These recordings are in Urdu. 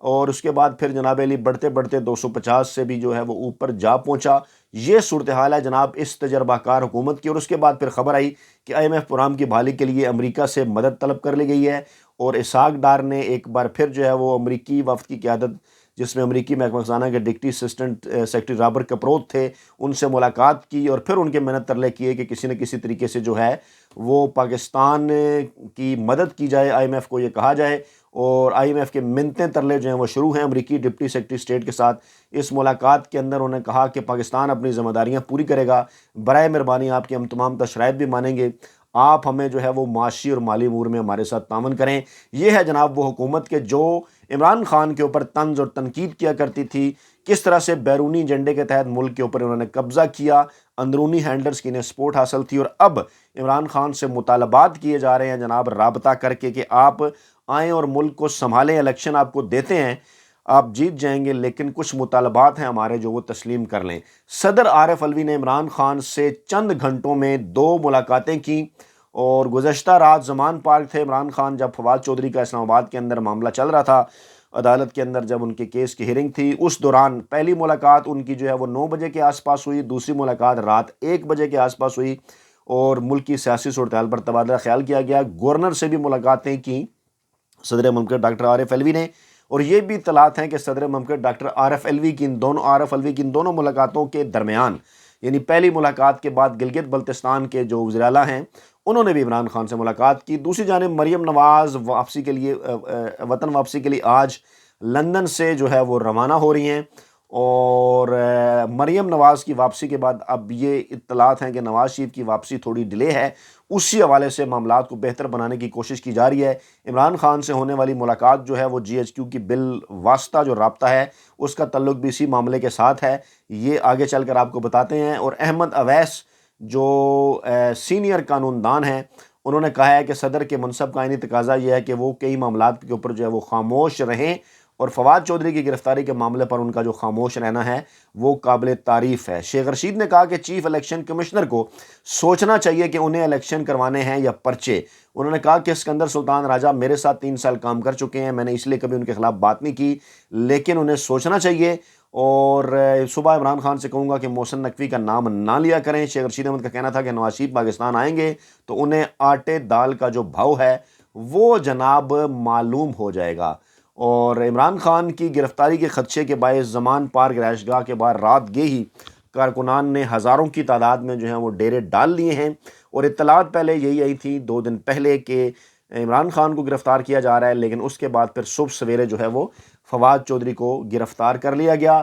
اور اس کے بعد پھر جناب علی بڑھتے بڑھتے 250 سے بھی جو ہے وہ اوپر جا پہنچا۔ یہ صورتحال ہے جناب اس تجربہ کار حکومت کی۔ اور اس کے بعد پھر خبر آئی کہ IMF پروگرام کی بحالی کے لیے امریکہ سے مدد طلب کر لی گئی ہے، اور اسحاق ڈار نے ایک بار پھر جو ہے وہ امریکی وفد کی قیادت، جس میں امریکی محکمہ خزانہ کے ڈپٹی اسسٹنٹ سیکرٹری رابرٹ کپروت تھے، ان سے ملاقات کی اور پھر ان کے منت ترلے کیے کہ کسی نہ کسی طریقے سے جو ہے وہ پاکستان کی مدد کی جائے، IMF کو یہ کہا جائے۔ اور IMF کے منتیں ترلے جو ہیں وہ شروع ہیں امریکی ڈپٹی سیکرٹری اسٹیٹ کے ساتھ۔ اس ملاقات کے اندر انہوں نے کہا کہ پاکستان اپنی ذمہ داریاں پوری کرے گا، برائے مہربانی آپ کی ہم تمام شرائط بھی مانیں گے، آپ ہمیں جو ہے وہ معاشی اور مالی امور میں ہمارے ساتھ تعاون کریں۔ یہ ہے جناب وہ حکومت کے جو عمران خان کے اوپر طنز اور تنقید کیا کرتی تھی، کس طرح سے بیرونی ایجنڈے کے تحت ملک کے اوپر انہوں نے قبضہ کیا، اندرونی ہینڈلرز کی انہیں سپورٹ حاصل تھی، اور اب عمران خان سے مطالبات کیے جا رہے ہیں جناب رابطہ کر کے کہ آپ آئیں اور ملک کو سنبھالیں، الیکشن آپ کو دیتے ہیں، آپ جیت جائیں گے، لیکن کچھ مطالبات ہیں ہمارے جو وہ تسلیم کر لیں۔ صدر عارف الوی نے عمران خان سے چند گھنٹوں میں 2 ملاقاتیں کی، اور گزشتہ رات زمان پارک تھے عمران خان جب فواد چودھری کا اسلام آباد کے اندر معاملہ چل رہا تھا، عدالت کے اندر جب ان کے کیس کی ہیرنگ تھی، اس دوران پہلی ملاقات ان کی جو ہے وہ 9 بجے کے آس پاس ہوئی، دوسری ملاقات رات 1 بجے کے آس پاس ہوئی، اور ملک کی سیاسی صورتحال پر تبادلہ خیال کیا گیا۔ گورنر سے بھی ملاقاتیں کی صدر مملکت ڈاکٹر عارف الوی نے، اور یہ بھی اطلاعات ہیں کہ صدر مملکت ڈاکٹر عارف الوی کی ان دونوں ملاقاتوں کے درمیان، یعنی پہلی ملاقات کے بعد گلگت بلتستان کے جو وزیر اعلیٰ ہیں انہوں نے بھی عمران خان سے ملاقات کی۔ دوسری جانب مریم نواز واپسی کے لیے وطن واپسی کے لیے آج لندن سے جو ہے وہ روانہ ہو رہی ہیں، اور مریم نواز کی واپسی کے بعد اب یہ اطلاعات ہیں کہ نواز شریف کی واپسی تھوڑی ڈیلے ہے، اسی حوالے سے معاملات کو بہتر بنانے کی کوشش کی جا رہی ہے۔ عمران خان سے ہونے والی ملاقات جو ہے وہ GHQ کی بل واسطہ جو رابطہ ہے اس کا تعلق بھی اسی معاملے کے ساتھ ہے، یہ آگے چل کر آپ کو بتاتے ہیں۔ اور احمد اویس جو سینئر قانون دان ہیں، انہوں نے کہا ہے کہ صدر کے منصب کا آئینی تقاضا یہ ہے کہ وہ کئی معاملات کے اوپر جو ہے وہ خاموش رہیں، اور فواد چودھری کی گرفتاری کے معاملے پر ان کا جو خاموش رہنا ہے وہ قابل تعریف ہے۔ شیخ رشید نے کہا کہ چیف الیکشن کمشنر کو سوچنا چاہیے کہ انہیں الیکشن کروانے ہیں یا پرچے۔ انہوں نے کہا کہ اسکندر سلطان راجہ میرے ساتھ 3 سال کام کر چکے ہیں، میں نے اس لیے کبھی ان کے خلاف بات نہیں کی، لیکن انہیں سوچنا چاہیے۔ اور صبح عمران خان سے کہوں گا کہ محسن نقوی کا نام نہ لیا کریں۔ شیخ رشید احمد کا کہنا تھا کہ نواز شریف پاکستان آئیں گے تو انہیں آٹے دال کا جو بھاؤ ہے وہ جناب معلوم ہو جائے گا۔ اور عمران خان کی گرفتاری کے خدشے کے باعث زمان پارک رہائش گاہ کے باہر رات گئے ہی کارکنان نے ہزاروں کی تعداد میں جو ہیں وہ ڈیرے ڈال لیے ہیں، اور اطلاعات پہلے یہی آئی تھی 2 دن پہلے کہ عمران خان کو گرفتار کیا جا رہا ہے، لیکن اس کے بعد پھر صبح سویرے جو ہے وہ فواد چودھری کو گرفتار کر لیا گیا۔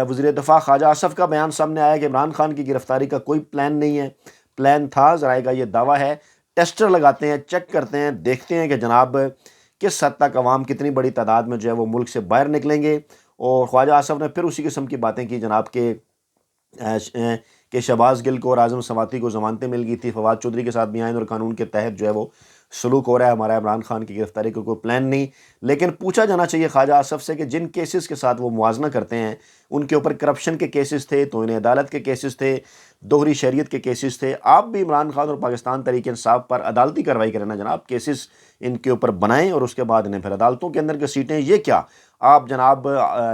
وزیر دفاع خواجہ آصف کا بیان سامنے آیا کہ عمران خان کی گرفتاری کا کوئی پلان نہیں ہے، پلان تھا، ذرائع کا یہ دعویٰ ہے، ٹیسٹر لگاتے ہیں، چیک کرتے ہیں، دیکھتے ہیں کہ جناب کس حد تک عوام کتنی بڑی تعداد میں جو ہے وہ ملک سے باہر نکلیں گے۔ اور خواجہ آصف نے پھر اسی قسم کی باتیں کی جناب کہ شہباز گل کو اور اعظم سواتی کو ضمانتیں مل گئی تھی، فواد چودھری کے ساتھ بھی آئین اور قانون کے تحت جو ہے وہ سلوک ہو رہا ہے، ہمارا عمران خان کی گرفتاری کا کوئی پلان نہیں۔ لیکن پوچھا جانا چاہیے خواجہ آصف سے کہ جن کیسز کے ساتھ وہ موازنہ کرتے ہیں ان کے اوپر کرپشن کے کیسز تھے، توہین عدالت کے کیسز تھے، دوہری شہریت کے کیسز تھے، آپ بھی عمران خان اور پاکستان تحریک انصاف پر عدالتی کارروائی کریں نا جناب، کیسز ان کے اوپر بنائیں اور اس کے بعد انہیں پھر عدالتوں کے اندر کے سیٹیں، یہ کیا آپ جناب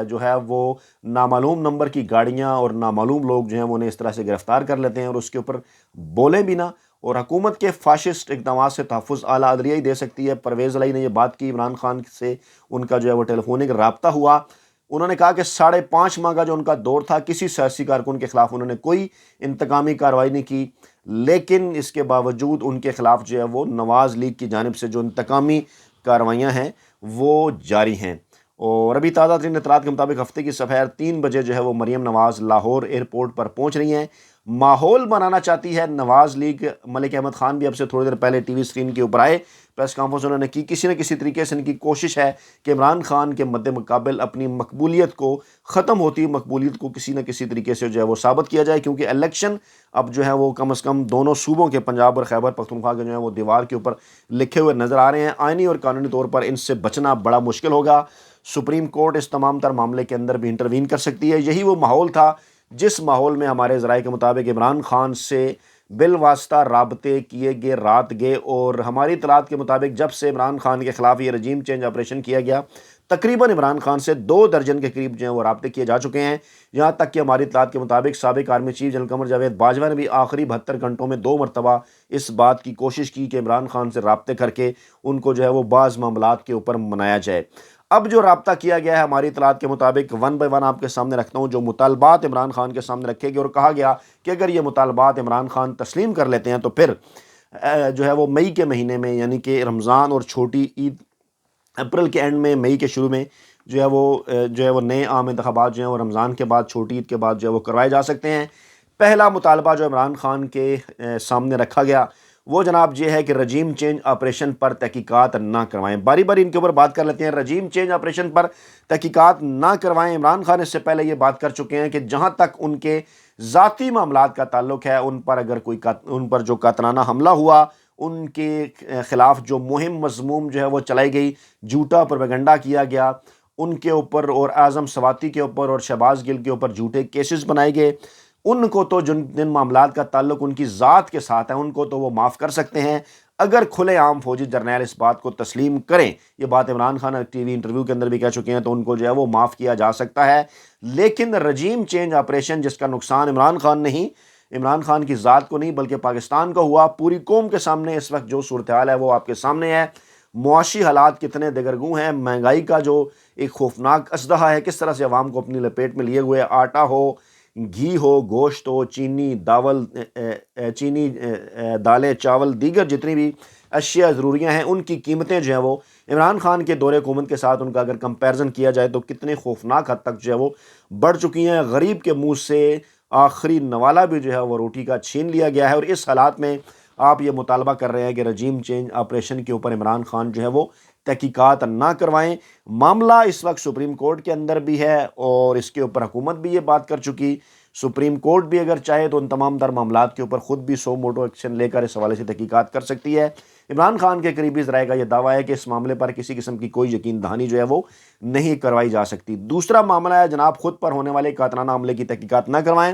جو ہے وہ نامعلوم نمبر کی گاڑیاں اور نامعلوم لوگ جو ہیں وہ انہیں اس طرح سے گرفتار کر لیتے ہیں اور اس کے اوپر بولیں بھی نہ۔ اور حکومت کے فاشسٹ اقدامات سے تحفظ اعلیٰ عدلیہ ہی دے سکتی ہے۔ پرویز الہی نے یہ بات کی، عمران خان سے ان کا جو ہے وہ ٹیلی فونک رابطہ ہوا، انہوں نے کہا کہ 5.5 ماہ کا جو ان کا دور تھا کسی سیاسی کارکن کے خلاف انہوں نے کوئی انتقامی کارروائی نہیں کی، لیکن اس کے باوجود ان کے خلاف جو ہے وہ نواز لیگ کی جانب سے جو انتقامی کارروائیاں ہیں وہ جاری ہیں۔ اور ابھی تازہ ترین اطلاعات کے مطابق ہفتے کی سپہر 3 بجے جو ہے وہ مریم نواز لاہور ایئرپورٹ پر پہنچ رہی ہیں۔ ماحول بنانا چاہتی ہے نواز لیگ۔ ملک احمد خان بھی اب سے تھوڑی دیر پہلے ٹی وی اسکرین کے اوپر آئے، پریس کانفرنس انہوں نے کی، کسی نہ کسی طریقے سے ان کی کوشش ہے کہ عمران خان کے مد مقابل اپنی مقبولیت کو ختم ہوتی مقبولیت کو کسی نہ کسی طریقے سے جو ہے وہ ثابت کیا جائے، کیونکہ الیکشن اب جو ہے وہ کم از کم دونوں صوبوں کے پنجاب اور خیبر پختونخوا کے جو ہے وہ دیوار کے اوپر لکھے ہوئے نظر آ رہے ہیں۔ آئینی اور قانونی طور پر ان سے بچنا بڑا مشکل ہوگا۔ سپریم کورٹ اس تمام تر معاملے کے اندر بھی انٹروین کر سکتی ہے۔ یہی وہ ماحول تھا جس ماحول میں ہمارے ذرائع کے مطابق عمران خان سے بالواسطہ رابطے کیے گئے، رات گئے، اور ہماری اطلاعات کے مطابق جب سے عمران خان کے خلاف یہ رجیم چینج آپریشن کیا گیا تقریباً عمران خان سے 2 درجن کے قریب جو ہیں وہ رابطے کیے جا چکے ہیں، یہاں تک کہ ہماری اطلاعات کے مطابق سابق army chief general Qamar Javed Bajwa نے بھی آخری 72 گھنٹوں میں 2 مرتبہ اس بات کی کوشش کی کہ عمران خان سے رابطے کر کے ان کو جو ہے وہ بعض معاملات کے اوپر منایا جائے۔ اب جو رابطہ کیا گیا ہے ہماری اطلاعات کے مطابق 1 بائی 1 آپ کے سامنے رکھتا ہوں، جو مطالبات عمران خان کے سامنے رکھے گئے اور کہا گیا کہ اگر یہ مطالبات عمران خان تسلیم کر لیتے ہیں تو پھر جو ہے وہ مئی کے مہینے میں، یعنی کہ رمضان اور چھوٹی عید اپریل کے اینڈ میں، مئی کے شروع میں جو ہے وہ نئے عام انتخابات جو ہیں وہ رمضان کے بعد، چھوٹی عید کے بعد جو ہے وہ کروائے جا سکتے ہیں۔ پہلا مطالبہ جو عمران خان کے سامنے رکھا گیا وہ جناب یہ ہے کہ رجیم چینج آپریشن پر تحقیقات نہ کروائیں۔ باری باری ان کے اوپر بات کر لیتے ہیں۔ رجیم چینج آپریشن پر تحقیقات نہ کروائیں۔ عمران خان اس سے پہلے یہ بات کر چکے ہیں کہ جہاں تک ان کے ذاتی معاملات کا تعلق ہے، ان پر اگر ان پر جو قاطعانہ حملہ ہوا، ان کے خلاف جو مہم مذموم جو ہے وہ چلائی گئی، جھوٹا پروپیگنڈا کیا گیا ان کے اوپر، اور اعظم سواتی کے اوپر اور شہباز گل کے اوپر جھوٹے کیسز بنائے گئے، ان کو تو جن معاملات کا تعلق ان کی ذات کے ساتھ ہے ان کو تو وہ معاف کر سکتے ہیں اگر کھلے عام فوجی جرنیل اس بات کو تسلیم کریں۔ یہ بات Imran Khan T V interview کے اندر بھی کہہ چکے ہیں، تو ان کو جو ہے وہ معاف کیا جا سکتا ہے۔ لیکن رجیم چینج آپریشن جس کا نقصان عمران خان کی ذات کو نہیں بلکہ پاکستان کو ہوا، پوری قوم کے سامنے اس وقت جو صورتحال ہے وہ آپ کے سامنے ہے۔ معاشی حالات کتنے دگرگوں ہیں، مہنگائی کا جو ایک خوفناک ازدہا ہے، کس طرح سے عوام کو اپنی لپیٹ میں لیے ہوئے، آٹا ہو، گھی ہو، گوشت ہو، چینی دالیں، چاول، دیگر جتنی بھی اشیاء ضروریاں ہیں ان کی قیمتیں جو ہیں وہ عمران خان کے دور حکومت کے ساتھ ان کا اگر کمپیرزن کیا جائے تو کتنے خوفناک حد تک جو ہے وہ بڑھ چکی ہیں۔ غریب کے منہ سے آخری نوالہ بھی جو ہے وہ روٹی کا چھین لیا گیا ہے، اور اس حالات میں آپ یہ مطالبہ کر رہے ہیں کہ رجیم چینج آپریشن کے اوپر عمران خان جو ہے وہ تحقیقات نہ کروائیں۔ معاملہ اس وقت سپریم کورٹ کے اندر بھی ہے اور اس کے اوپر حکومت بھی یہ بات کر چکی۔ سپریم کورٹ بھی اگر چاہے تو ان تمام تر معاملات کے اوپر خود بھی سو موٹو ایکشن لے کر اس حوالے سے تحقیقات کر سکتی ہے۔ عمران خان کے قریبی ذرائع کا یہ دعویٰ ہے کہ اس معاملے پر کسی قسم کی کوئی یقین دہانی جو ہے وہ نہیں کروائی جا سکتی۔ دوسرا معاملہ ہے جناب خود پر ہونے والے قاطعانہ حملے کی تحقیقات نہ کروائیں۔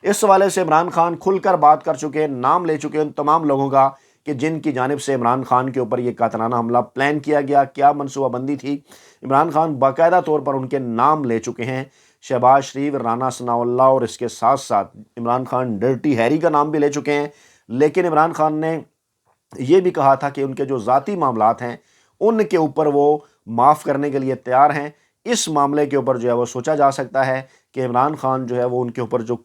اس حوالے سے عمران خان کھل کر بات کر چکے، نام لے چکے ان تمام لوگوں کا کہ جن کی جانب سے عمران خان کے اوپر یہ قاطعانہ حملہ پلان کیا گیا، کیا منصوبہ بندی تھی۔ عمران خان باقاعدہ طور پر ان کے نام لے چکے ہیں، شہباز شریف، رانا ثناء اللہ، اور اس کے ساتھ ساتھ عمران خان ڈرٹی ہیری کا نام بھی لے چکے ہیں۔ لیکن عمران خان نے یہ بھی کہا تھا کہ ان کے جو ذاتی معاملات ہیں ان کے اوپر وہ معاف کرنے کے لیے تیار ہیں۔ اس معاملے کے اوپر جو ہے وہ سوچا جا سکتا ہے کہ عمران خان جو ہے وہ ان کے اوپر جو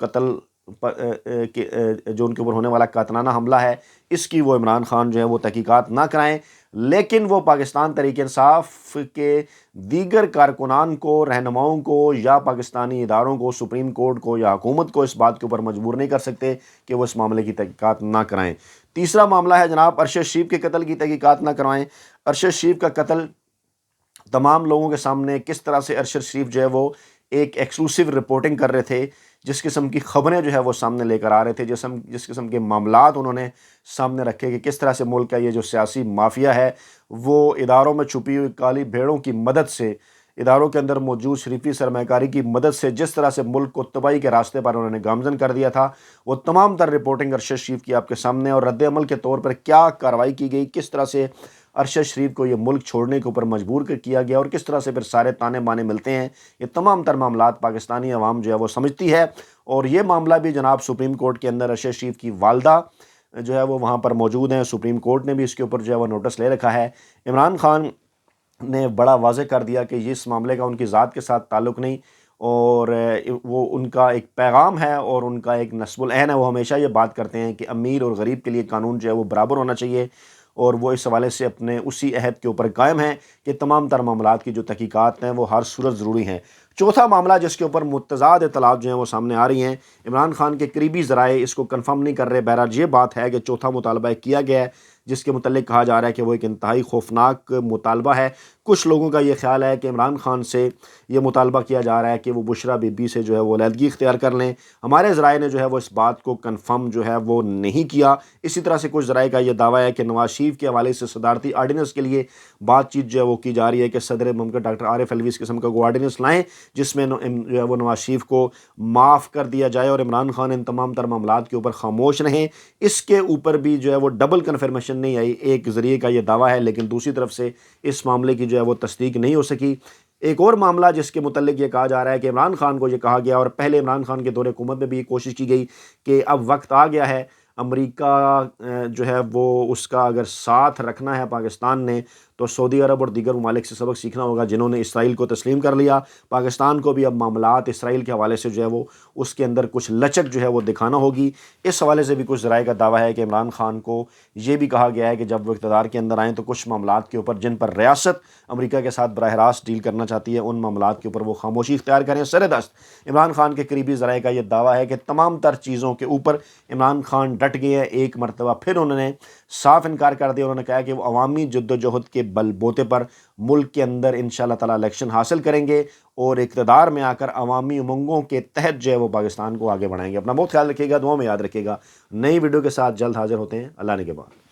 ان کے اوپر ہونے والا قاطعانہ حملہ ہے اس کی وہ عمران خان جو ہے وہ تحقیقات نہ کرائیں، لیکن وہ پاکستان تحریک انصاف کے دیگر کارکنان کو، رہنماؤں کو، یا پاکستانی اداروں کو، سپریم کورٹ کو یا حکومت کو اس بات کے اوپر مجبور نہیں کر سکتے کہ وہ اس معاملے کی تحقیقات نہ کرائیں۔ تیسرا معاملہ ہے جناب ارشد شریف کے قتل کی تحقیقات نہ کروائیں۔ ارشد شریف کا قتل تمام لوگوں کے سامنے کس طرح سے ارشد شریف جو ہے وہ ایک ایکسکلوسیو رپورٹنگ کر رہے تھے، جس قسم کی خبریں جو ہے وہ سامنے لے کر آ رہے تھے، جس قسم کے معاملات انہوں نے سامنے رکھے کہ کس طرح سے ملک کا یہ جو سیاسی مافیا ہے وہ اداروں میں چھپی ہوئی کالی بھیڑوں کی مدد سے، اداروں کے اندر موجود شریفی سرمایہ کاری کی مدد سے جس طرح سے ملک کو تباہی کے راستے پر انہوں نے گامزن کر دیا تھا، وہ تمام تر رپورٹنگ ارشد شریف کی آپ کے سامنے، اور رد عمل کے طور پر کیا کارروائی کی گئی، کس طرح سے ارشد شریف کو یہ ملک چھوڑنے کے اوپر مجبور کیا گیا اور کس طرح سے پھر سارے تانے بانے ملتے ہیں، یہ تمام تر معاملات پاکستانی عوام جو ہے وہ سمجھتی ہے۔ اور یہ معاملہ بھی جناب سپریم کورٹ کے اندر ارشد شریف کی والدہ جو ہے وہ وہاں پر موجود ہیں، سپریم کورٹ نے بھی اس کے اوپر جو ہے وہ نوٹس لے رکھا ہے۔ عمران خان نے بڑا واضح کر دیا کہ اس معاملے کا ان کی ذات کے ساتھ تعلق نہیں، اور وہ ان کا ایک پیغام ہے اور ان کا ایک نصب العین ہے۔ وہ ہمیشہ یہ بات کرتے ہیں کہ امیر اور غریب کے لیے قانون جو ہے وہ برابر ہونا چاہیے، اور وہ اس حوالے سے اپنے اسی عہد کے اوپر قائم ہیں کہ تمام تر معاملات کی جو تحقیقات ہیں وہ ہر صورت ضروری ہیں۔ چوتھا معاملہ جس کے اوپر متضاد اطلاعات جو ہیں وہ سامنے آ رہی ہیں، عمران خان کے قریبی ذرائع اس کو کنفرم نہیں کر رہے، بہرحال یہ بات ہے کہ چوتھا مطالبہ کیا گیا ہے جس کے متعلق کہا جا رہا ہے کہ وہ ایک انتہائی خوفناک مطالبہ ہے۔ کچھ لوگوں کا یہ خیال ہے کہ عمران خان سے یہ مطالبہ کیا جا رہا ہے کہ وہ بشرا بی بی سے جو ہے وہ علیحدگی اختیار کر لیں۔ ہمارے ذرائع نے جو ہے وہ اس بات کو کنفرم جو ہے وہ نہیں کیا۔ اسی طرح سے کچھ ذرائع کا یہ دعویٰ ہے کہ نواز شریف کے حوالے سے صدارتی آرڈیننس کے لیے بات چیت جو ہے وہ کی جا رہی ہے کہ صدر مملکت ڈاکٹر عارف علوی اس قسم کا کوئی آرڈیننس لائیں جس میں جو ہے وہ نواز شریف کو معاف کر دیا جائے اور عمران خان ان تمام تر معاملات کے اوپر خاموش رہیں، اس کے اوپر بھی جو ہے وہ ڈبل کنفرمیشن نہیں آئی۔ ایک ذریعے کا یہ دعویٰ ہے لیکن دوسری طرف سے اس معاملے کی جو ہے وہ تصدیق نہیں ہو سکی۔ ایک اور معاملہ جس کے متعلق یہ کہا جا رہا ہے کہ عمران خان کو یہ کہا گیا، اور پہلے عمران خان کے دور حکومت میں بھی یہ کوشش کی گئی کہ اب وقت آ گیا ہے امریکہ جو ہے وہ اس کا اگر ساتھ رکھنا ہے پاکستان نے تو سعودی عرب اور دیگر ممالک سے سبق سیکھنا ہوگا جنہوں نے اسرائیل کو تسلیم کر لیا۔ پاکستان کو بھی اب معاملات اسرائیل کے حوالے سے جو ہے وہ اس کے اندر کچھ لچک جو ہے وہ دکھانا ہوگی۔ اس حوالے سے بھی کچھ ذرائع کا دعویٰ ہے کہ عمران خان کو یہ بھی کہا گیا ہے کہ جب وہ اقتدار کے اندر آئیں تو کچھ معاملات کے اوپر جن پر ریاست امریکہ کے ساتھ براہ راست ڈیل کرنا چاہتی ہے ان معاملات کے اوپر وہ خاموشی اختیار کریں۔ سر دست عمران خان کے قریبی ذرائع کا یہ دعویٰ ہے کہ تمام تر چیزوں کے اوپر عمران خان ڈٹ گئے ہیں۔ ایک مرتبہ پھر انہوں نے صاف انکار کر دیا، انہوں نے کہا کہ وہ عوامی جد و جہد کے بل بوتے پر ملک کے اندر انشاءاللہ تعالی الیکشن حاصل کریں گے اور اقتدار میں آ کر عوامی امنگوں کے تحت جو ہے وہ پاکستان کو آگے بڑھائیں گے۔ اپنا بہت خیال رکھیے گا، دعاؤں میں یاد رکھیے گا۔ نئی ویڈیو کے ساتھ جلد حاضر ہوتے ہیں۔ اللہ نے کے بعد۔